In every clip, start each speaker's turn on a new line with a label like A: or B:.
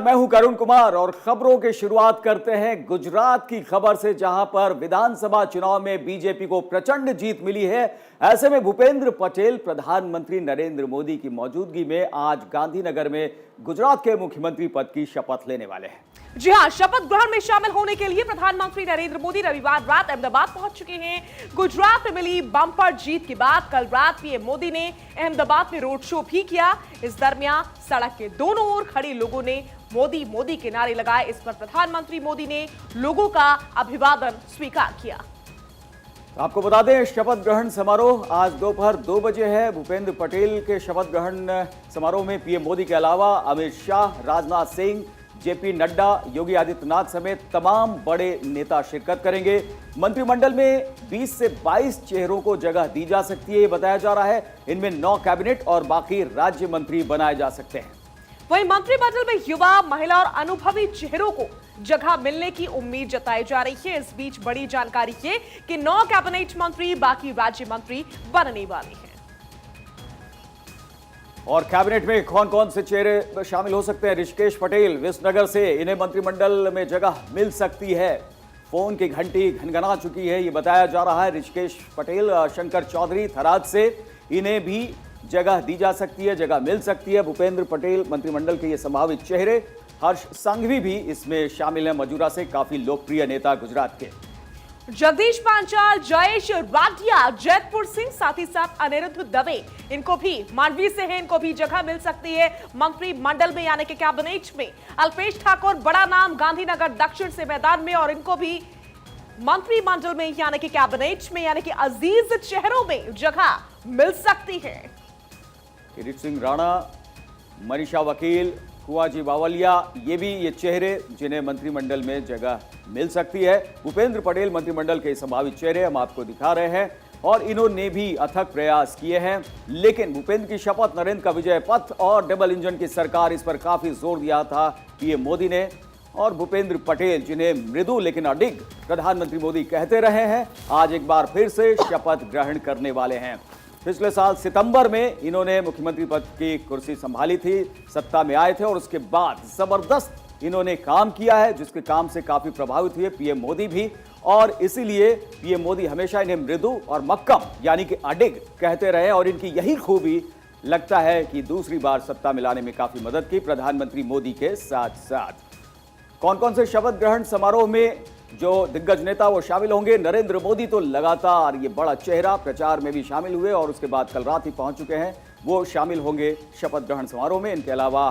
A: मैं हूं करुण कुमार और खबरों की शुरुआत करते हैं गुजरात की खबर से, जहां पर विधानसभा चुनाव में बीजेपी को प्रचंड जीत मिली है। ऐसे में भूपेंद्र पटेल प्रधानमंत्री नरेंद्र मोदी की मौजूदगी में आज गांधीनगर में गुजरात के मुख्यमंत्री पद की शपथ लेने वाले हैं।
B: जी हां, शपथ ग्रहण में शामिल होने के लिए प्रधानमंत्री नरेंद्र मोदी रविवार रात अहमदाबाद पहुंच चुके हैं। गुजरात में मिली बम्पर जीत के बाद कल रात पीएम मोदी ने अहमदाबाद में रोड शो भी किया। इस दरमियान सड़क के दोनों ओर खड़े लोगों ने मोदी मोदी के नारे लगाए। इस पर प्रधानमंत्री मोदी ने लोगों का अभिवादन स्वीकार किया।
A: आपको बता दें, शपथ ग्रहण समारोह आज दोपहर 2 बजे है। भूपेंद्र पटेल के शपथ ग्रहण समारोह में पीएम मोदी के अलावा अमित शाह, राजनाथ सिंह, जेपी नड्डा, योगी आदित्यनाथ समेत तमाम बड़े नेता शिरकत करेंगे। मंत्रिमंडल में 20 से 22 चेहरों को जगह दी जा सकती है, ये बताया जा रहा है। इनमें 9 कैबिनेट और बाकी राज्य मंत्री बनाए जा सकते हैं।
B: वहीं मंत्रिमंडल में युवा, महिला और अनुभवी चेहरों को जगह मिलने की उम्मीद जताई जा रही है। इस बीच बड़ी जानकारी है कि 9 कैबिनेट मंत्री बाकी राज्य मंत्री बनने वाले हैं।
A: और कैबिनेट में कौन कौन से चेहरे शामिल हो सकते हैं? ऋषिकेश पटेल विसनगर से, इन्हें मंत्रिमंडल में जगह मिल सकती है। फोन की घंटी घनघना चुकी है, ये बताया जा रहा है। ऋषिकेश पटेल, शंकर चौधरी थराद से, इन्हें भी जगह दी जा सकती है, जगह मिल सकती है। भूपेंद्र पटेल मंत्रिमंडल के ये संभावित चेहरे। हर्ष संघवी भी इसमें शामिल है, मजूरा से काफी लोकप्रिय नेता गुजरात के।
B: जगदीश पांचाल, जयेश राठिया, जैतपुर सिंह, साथ ही साथ अनिरुद्ध दवे, इनको भी मांडवी से है, इनको भी जगह मिल सकती है मंत्रिमंडल में यानी कि कैबिनेट में। अल्पेश ठाकुर बड़ा नाम, गांधीनगर दक्षिण से मैदान में, और इनको भी मंत्रिमंडल में यानी कि कैबिनेट में यानी कि अजीज चेहरों में जगह मिल सकती है।
A: किरीट सिंह राणा, मनीषा वकील, कुंवाजी बावलिया, ये चेहरे जिन्हें मंत्रिमंडल में जगह मिल सकती है। भूपेंद्र पटेल मंत्रिमंडल के संभावित चेहरे हम आपको दिखा रहे हैं, और इन्होंने भी अथक प्रयास किए हैं। लेकिन भूपेंद्र की शपथ, नरेंद्र का विजय पथ और डबल इंजन की सरकार, इस पर काफी जोर दिया था पीएम मोदी ने। और भूपेंद्र पटेल, जिन्हें मृदु लेकिन अडिग प्रधानमंत्री मोदी कहते रहे हैं, आज एक बार फिर से शपथ ग्रहण करने वाले हैं। पिछले साल सितंबर में इन्होंने मुख्यमंत्री पद की कुर्सी संभाली थी, सत्ता में आए थे, और उसके बाद जबरदस्त इन्होंने काम किया है, जिसके काम से काफी प्रभावित हुए पीएम मोदी भी। और इसीलिए पीएम मोदी हमेशा इन्हें मृदु और मक्कम यानी कि अडिग कहते रहे, और इनकी यही खूबी लगता है कि दूसरी बार सत्ता में लाने में काफी मदद की प्रधानमंत्री मोदी के साथ साथ। कौन कौन से शपथ ग्रहण समारोह में जो दिग्गज नेता वो शामिल होंगे? नरेंद्र मोदी तो लगातार ये बड़ा चेहरा प्रचार में भी शामिल हुए, और उसके बाद कल रात ही पहुंच चुके हैं। वो शामिल होंगे शपथ ग्रहण समारोह में। इनके अलावा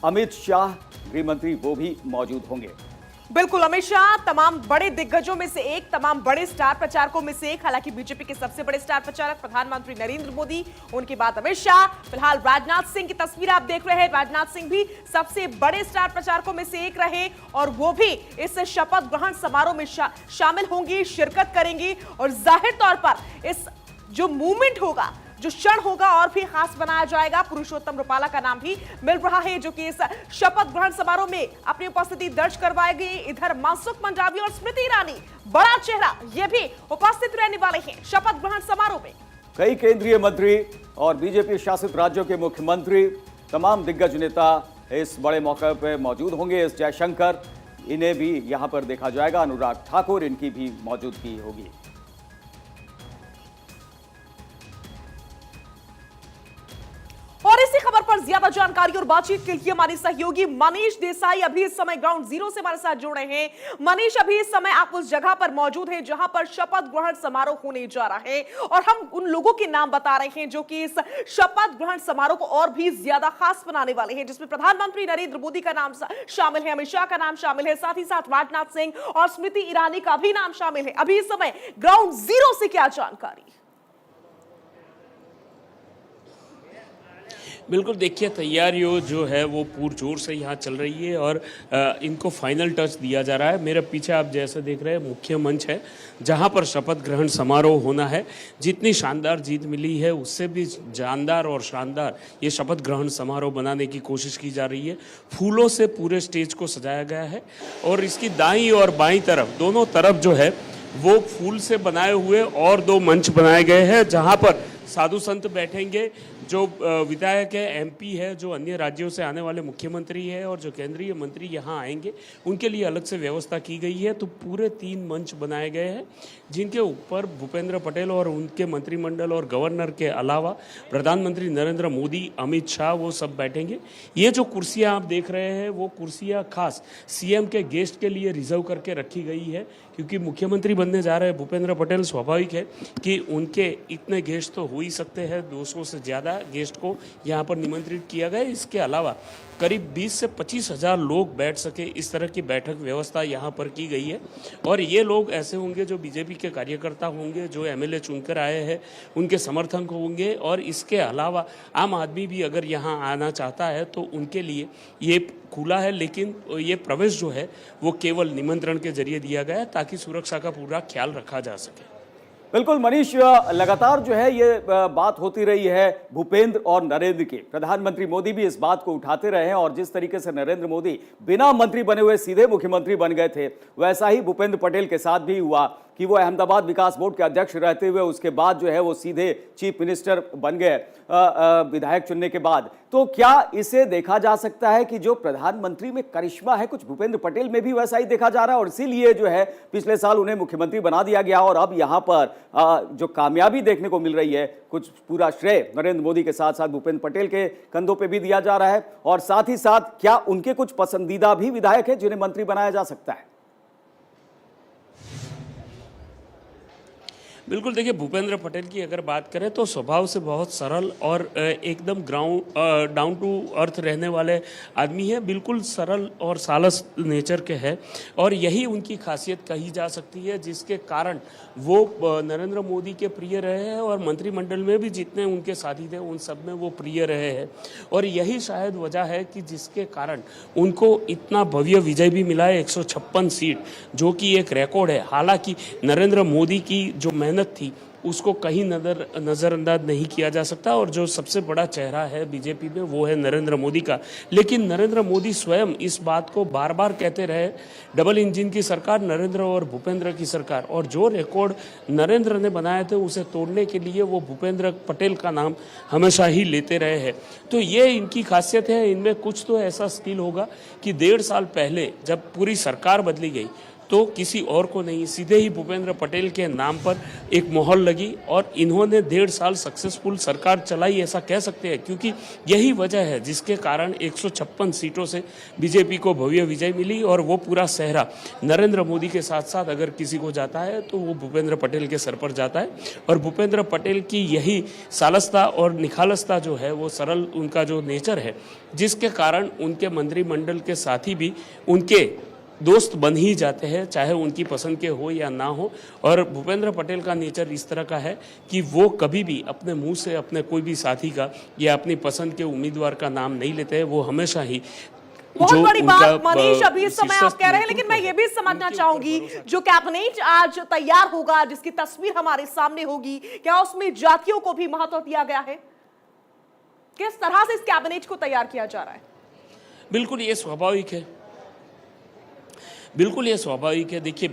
A: अमित शाह, गृह मंत्री, वो भी मौजूद होंगे।
B: बिल्कुल, अमित शाह तमाम बड़े दिग्गजों में से एक, तमाम बड़े स्टार प्रचारकों में से एक। हालांकि बीजेपी के सबसे बड़े स्टार प्रचारक प्रधानमंत्री नरेंद्र मोदी, उनके बाद अमित शाह। फिलहाल राजनाथ सिंह की तस्वीर आप देख रहे हैं। राजनाथ सिंह भी सबसे बड़े स्टार प्रचारकों में से एक रहे, और वो भी इस शपथ ग्रहण समारोह में शामिल होंगे, शिरकत करेंगे। और जाहिर तौर पर इस जो मूवमेंट होगा, जो क्षण होगा, और भी खास बनाया जाएगा। पुरुषोत्तम रूपाला का नाम भी मिल रहा है, जो कि इस शपथ ग्रहण समारोह में अपनी उपस्थिति दर्ज करवाएगी। इधर मनसुख मंडावी और स्मृति ईरानी, बड़ा चेहरा, ये भी उपस्थित रहने वाले हैं शपथ ग्रहण समारोह में।
A: कई केंद्रीय मंत्री और बीजेपी शासित राज्यों के मुख्यमंत्री, तमाम दिग्गज नेता इस बड़े मौके पर मौजूद होंगे। एस जयशंकर, इन्हें भी यहां पर देखा जाएगा। अनुराग ठाकुर, इनकी भी मौजूदगी होगी।
B: और इसी खबर पर ज्यादा जानकारी और बातचीत के लिए हमारे सहयोगी मनीष देसाई अभी इस समय ग्राउंड जीरो से हमारे साथ जुड़े हैं। मनीष, अभी इस समय आप उस जगह पर मौजूद हैं जहां पर शपथ ग्रहण समारोह होने जा रहा है, और हम उन लोगों के नाम बता रहे हैं जो कि इस शपथ ग्रहण समारोह को और भी ज्यादा खास बनाने वाले हैं, जिसमें प्रधानमंत्री नरेंद्र मोदी का नाम शामिल है, अमित शाह का नाम शामिल है, साथ ही साथ राजनाथ सिंह और स्मृति ईरानी का भी नाम शामिल है। अभी इस समय ग्राउंड जीरो से क्या जानकारी?
C: बिल्कुल, देखिए तैयारियों जो है वो पुरजोर से यहाँ चल रही है, और इनको फाइनल टच दिया जा रहा है। मेरे पीछे आप जैसे देख रहे हैं मुख्य मंच है, जहाँ पर शपथ ग्रहण समारोह होना है। जितनी शानदार जीत मिली है, उससे भी जानदार और शानदार ये शपथ ग्रहण समारोह बनाने की कोशिश की जा रही है। फूलों से पूरे स्टेज को सजाया गया है, और इसकी दाईं और बाईं तरफ, दोनों तरफ जो है वो फूल से बनाए हुए और 2 मंच बनाए गए हैं, जहाँ पर साधु संत बैठेंगे, जो विधायक है, एमपी है, जो अन्य राज्यों से आने वाले मुख्यमंत्री है और जो केंद्रीय मंत्री यहाँ आएंगे, उनके लिए अलग से व्यवस्था की गई है। तो पूरे 3 मंच बनाए गए हैं जिनके ऊपर भूपेंद्र पटेल और उनके मंत्रिमंडल और गवर्नर के अलावा प्रधानमंत्री नरेंद्र मोदी, अमित शाह, वो सब बैठेंगे। ये जो कुर्सियां आप देख रहे हैं वो कुर्सियां खास सीएम के गेस्ट के लिए रिजर्व करके रखी गई है, क्योंकि मुख्यमंत्री बनने जा रहे हैं भूपेंद्र पटेल। स्वाभाविक है कि उनके इतने गेस्ट तो हो ही सकते हैं, 200 से ज़्यादा गेस्ट को यहाँ पर निमंत्रित किया गया। इसके अलावा करीब 20 से 25 हज़ार लोग बैठ सके, इस तरह की बैठक व्यवस्था यहाँ पर की गई है। और ये लोग ऐसे होंगे जो बीजेपी के कार्यकर्ता होंगे, जो एमएलए चुनकर आए हैं, उनके समर्थक होंगे। और इसके अलावा आम आदमी भी अगर यहाँ आना चाहता है तो उनके लिए ये खुला है, लेकिन ये प्रवेश जो है वो केवल निमंत्रण के जरिए दिया गया है ताकि सुरक्षा का पूरा ख्याल रखा जा सके।
A: बिल्कुल मनीष, लगातार जो है ये बात होती रही है भूपेंद्र और नरेंद्र की। प्रधानमंत्री मोदी भी इस बात को उठाते रहे हैं और जिस तरीके से नरेंद्र मोदी बिना मंत्री बने हुए सीधे मुख्यमंत्री बन गए थे, वैसा ही भूपेंद्र पटेल के साथ भी हुआ कि वो अहमदाबाद विकास बोर्ड के अध्यक्ष रहते हुए उसके बाद जो है वो सीधे चीफ मिनिस्टर बन गए विधायक चुनने के बाद। तो क्या इसे देखा जा सकता है कि जो प्रधानमंत्री में करिश्मा है कुछ भूपेंद्र पटेल में भी वैसा ही देखा जा रहा है और इसीलिए जो है पिछले साल उन्हें मुख्यमंत्री बना दिया गया और अब यहाँ पर जो कामयाबी देखने को मिल रही है, कुछ पूरा श्रेय नरेंद्र मोदी के साथ साथ भूपेंद्र पटेल के कंधों पे भी दिया जा रहा है। और साथ ही साथ क्या उनके कुछ पसंदीदा भी विधायक है जिन्हें मंत्री बनाया जा सकता है?
C: बिल्कुल, देखिए भूपेंद्र पटेल की अगर बात करें तो स्वभाव से बहुत सरल और एकदम डाउन टू अर्थ रहने वाले आदमी है। बिल्कुल सरल और सालस नेचर के हैं और यही उनकी खासियत कही जा सकती है, जिसके कारण वो नरेंद्र मोदी के प्रिय रहे हैं और मंत्रिमंडल में भी जितने उनके साथी थे उन सब में वो प्रिय रहे हैं। और यही शायद वजह है कि जिसके कारण उनको इतना भव्य विजय भी मिला है, 156 सीट, जो कि एक रिकॉर्ड है। हालांकि नरेंद्र मोदी की जो मेहनत थी उसको कहीं नजरअंदाज नहीं किया जा सकता और जो सबसे बड़ा चेहरा है बीजेपी में वो है नरेंद्र मोदी का। लेकिन नरेंद्र मोदी स्वयं इस बात को बार बार कहते रहे, डबल इंजन की सरकार, नरेंद्र और भूपेंद्र की सरकार, और जो रिकॉर्ड नरेंद्र ने बनाए थे उसे तोड़ने के लिए वो भूपेंद्र पटेल का नाम हमेशा ही लेते रहे हैं। तो ये इनकी खासियत है। इनमें कुछ तो ऐसा स्किल होगा कि 1.5 साल पहले जब पूरी सरकार बदली गई तो किसी और को नहीं, सीधे ही भूपेंद्र पटेल के नाम पर एक मोहर लगी और इन्होंने 1.5 साल सक्सेसफुल सरकार चलाई, ऐसा कह सकते हैं, क्योंकि यही वजह है जिसके कारण 156 सीटों से बीजेपी को भव्य विजय मिली। और वो पूरा सेहरा नरेंद्र मोदी के साथ साथ अगर किसी को जाता है तो वो भूपेंद्र पटेल के सर पर जाता है। और भूपेंद्र पटेल की यही सालसता और निखालसता जो है, वो सरल उनका जो नेचर है, जिसके कारण उनके मंत्रिमंडल के साथी भी उनके दोस्त बन ही जाते हैं, चाहे उनकी पसंद के हो या ना हो। और भूपेंद्र पटेल का नेचर इस तरह का है कि वो कभी भी अपने मुंह से अपने कोई भी साथी का या अपनी पसंद के उम्मीदवार का नाम नहीं लेते हैं। वो हमेशा ही
B: बहुत बड़ी बात मनीष अभी इस समय आप कह रहे हैं, लेकिन मैं ये भी समझना चाहूंगी जो कैबिनेट आज तैयार होगा, जिसकी तस्वीर हमारे सामने होगी, क्या उसमें जातियों को भी महत्व दिया गया है? किस तरह से इस कैबिनेट को तैयार किया जा रहा है?
C: बिल्कुल ये स्वाभाविक है, बिल्कुल ये स्वाभाविक है। देखिए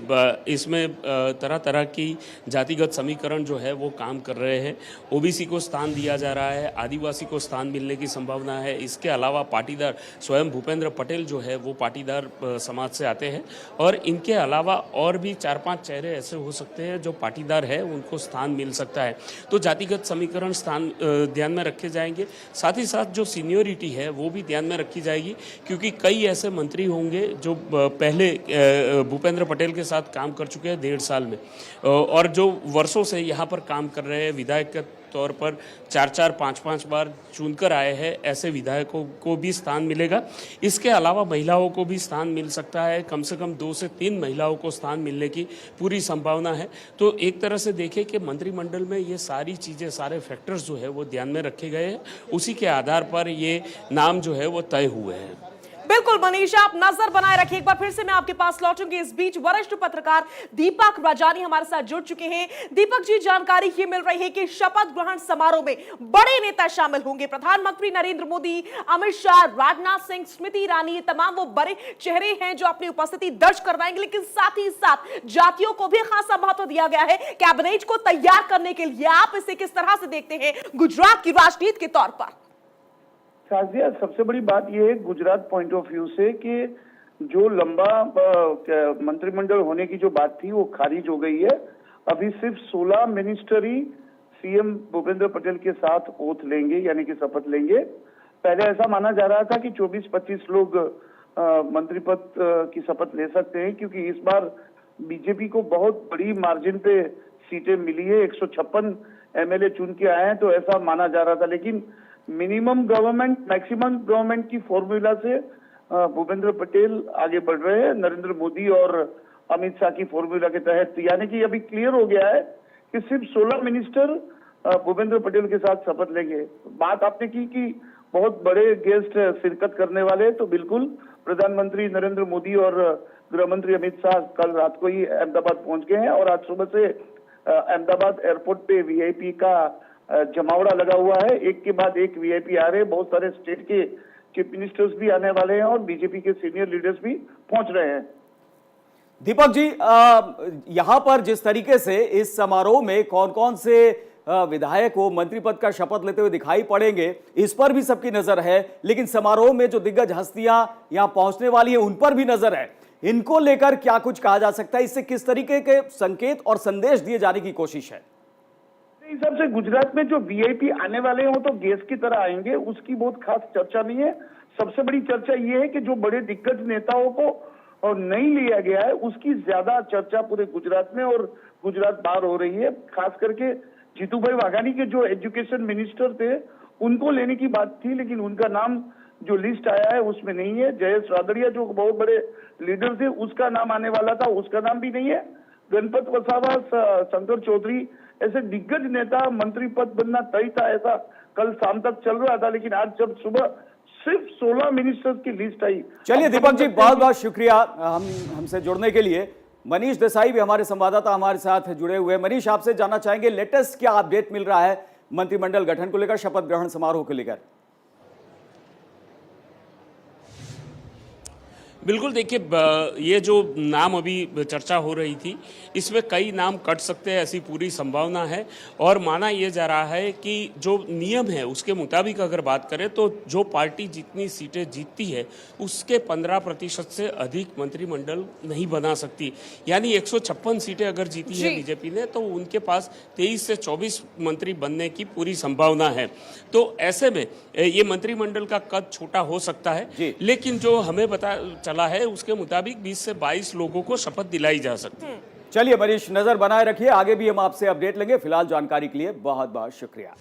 C: इसमें तरह तरह की जातिगत समीकरण जो है वो काम कर रहे हैं। ओबीसी को स्थान दिया जा रहा है, आदिवासी को स्थान मिलने की संभावना है। इसके अलावा पाटीदार, स्वयं भूपेंद्र पटेल जो है वो पाटीदार समाज से आते हैं और इनके अलावा और भी 4-5 चेहरे ऐसे हो सकते हैं जो पाटीदार है, उनको स्थान मिल सकता है। तो जातिगत समीकरण स्थान ध्यान में रखे जाएंगे। साथ ही साथ जो सीनियोरिटी है वो भी ध्यान में रखी जाएगी, क्योंकि कई ऐसे मंत्री होंगे जो पहले भूपेंद्र पटेल के साथ काम कर चुके हैं 1.5 साल में और जो वर्षों से यहाँ पर काम कर रहे हैं, विधायक के तौर पर 4-4, 5-5 बार चुनकर आए हैं, ऐसे विधायकों को भी स्थान मिलेगा। इसके अलावा महिलाओं को भी स्थान मिल सकता है, कम से कम 2 से 3 महिलाओं को स्थान मिलने की पूरी संभावना है। तो एक तरह से देखें कि मंत्रिमंडल में ये सारी चीज़ें, सारे फैक्टर्स जो है वो ध्यान में रखे गए हैं, उसी के आधार पर ये नाम जो है वो तय हुए हैं।
B: बिल्कुल मनीषा, आप नजर बनाए रखिए। एक बार फिर से मैं आपके पास लौटूंगी। इस बीच वरिष्ठ पत्रकार दीपक राजानी हमारे साथ जुड़ चुके हैं। दीपक जी, जानकारी ये मिल रही है कि शपथ ग्रहण समारोह में बड़े नेता शामिल होंगे। प्रधानमंत्री नरेंद्र मोदी, अमित शाह, राजनाथ सिंह, स्मृति ईरानी, ये तमाम वो बड़े चेहरे हैं जो अपनी उपस्थिति दर्ज करवाएंगे। लेकिन साथ ही साथ जातियों को भी खासा महत्व दिया गया है कैबिनेट को तैयार करने के लिए। आप इसे किस तरह से देखते हैं गुजरात की राजनीति के तौर पर?
D: शाजिया, सबसे बड़ी बात यह है गुजरात पॉइंट ऑफ व्यू से कि जो लंबा मंत्रिमंडल होने की जो बात थी वो खारिज हो गई है। अभी सिर्फ 16 मिनिस्टर ही सीएम भूपेंद्र पटेल के साथ ओथ लेंगे, यानी कि शपथ लेंगे। पहले ऐसा माना जा रहा था कि 24-25 लोग मंत्री पद की शपथ ले सकते हैं, क्योंकि इस बार बीजेपी को बहुत बड़ी मार्जिन पे सीटें मिली है। 156 एमएलए चुन के आए हैं, तो ऐसा माना जा रहा था। लेकिन मिनिमम गवर्नमेंट मैक्सिमम गवर्नमेंट की फॉर्मूला से भूपेंद्र पटेल आगे बढ़ रहे हैं, नरेंद्र मोदी और अमित शाह की फॉर्मूला के तहत। यानी कि अभी क्लियर हो गया है कि सिर्फ 16 मिनिस्टर भूपेंद्र पटेल के साथ शपथ लेंगे। बात आपने की कि बहुत बड़े गेस्ट शिरकत करने वाले, तो बिल्कुल प्रधानमंत्री नरेंद्र मोदी और गृह मंत्री अमित शाह कल रात को ही अहमदाबाद पहुंच गए हैं और आज सुबह से अहमदाबाद एयरपोर्ट पे वीआईपी का जमावड़ा लगा हुआ है। एक के बाद एक वीआईपी आ रहे हैं। बहुत सारे स्टेट के चीफ मिनिस्टर्स भी आने वाले हैं और बीजेपी के सीनियर लीडर्स भी पहुंच रहे हैं।
A: दीपक जी, यहां पर जिस तरीके से इस समारोह में कौन कौन से विधायक को मंत्री पद का शपथ लेते हुए दिखाई पड़ेंगे, इस पर भी सबकी नजर है। लेकिन समारोह में जो दिग्गज हस्तियां यहां पहुंचने वाली हैं उन पर भी नजर है। इनको लेकर क्या कुछ कहा जा सकता है? इससे किस तरीके के संकेत और संदेश दिए जाने की कोशिश है?
D: इस हिसाब से गुजरात में जो वीआईपी आने वाले हो तो गेस्ट की तरह आएंगे, उसकी बहुत खास चर्चा नहीं है। सबसे बड़ी चर्चा ये है कि जो बड़े दिग्गज नेताओं को नहीं लिया गया है, उसकी ज्यादा चर्चा पूरे गुजरात में और गुजरात बाहर हो रही है। खास करके जीतूभाई वाघानी के जो एजुकेशन मिनिस्टर थे उनको लेने की बात थी, लेकिन उनका नाम जो लिस्ट आया है उसमें नहीं है। जयेश रादड़िया जो बहुत बड़े लीडर थे उसका नाम आने वाला था, उसका नाम भी नहीं है। गणपत वसावा, शंकर चौधरी, ऐसे दिग्गज नेता मंत्री पद बनना तय था, ऐसा कल शाम तक चल रहा था। लेकिन आज जब सुबह सिर्फ 16 मिनिस्टर्स की लिस्ट आई।
A: चलिए दीपक जी, बहुत बहुत शुक्रिया हमसे जुड़ने के लिए। मनीष देसाई भी हमारे संवाददाता हमारे साथ जुड़े हुए हैं। मनीष, आपसे जानना चाहेंगे लेटेस्ट क्या अपडेट मिल रहा है मंत्रिमंडल गठन को लेकर, शपथ ग्रहण समारोह को लेकर?
C: बिल्कुल, देखिए, ये जो नाम अभी चर्चा हो रही थी इसमें कई नाम कट सकते हैं, ऐसी पूरी संभावना है। और माना यह जा रहा है कि जो नियम है उसके मुताबिक अगर बात करें तो जो पार्टी जितनी सीटें जीतती है उसके 15% से अधिक मंत्रिमंडल नहीं बना सकती। यानी 156 सीटें अगर जीती है बीजेपी ने तो उनके पास 23 से 24 मंत्री बनने की पूरी संभावना है। तो ऐसे में ये मंत्रिमंडल का कद छोटा हो सकता है, लेकिन जो हमें पता चला है उसके मुताबिक 20 से 22 लोगों को शपथ दिलाई जा सकती है।
A: चलिए मनीष, नजर बनाए रखिए, आगे भी हम आपसे अपडेट लेंगे। फिलहाल जानकारी के लिए बहुत बहुत शुक्रिया।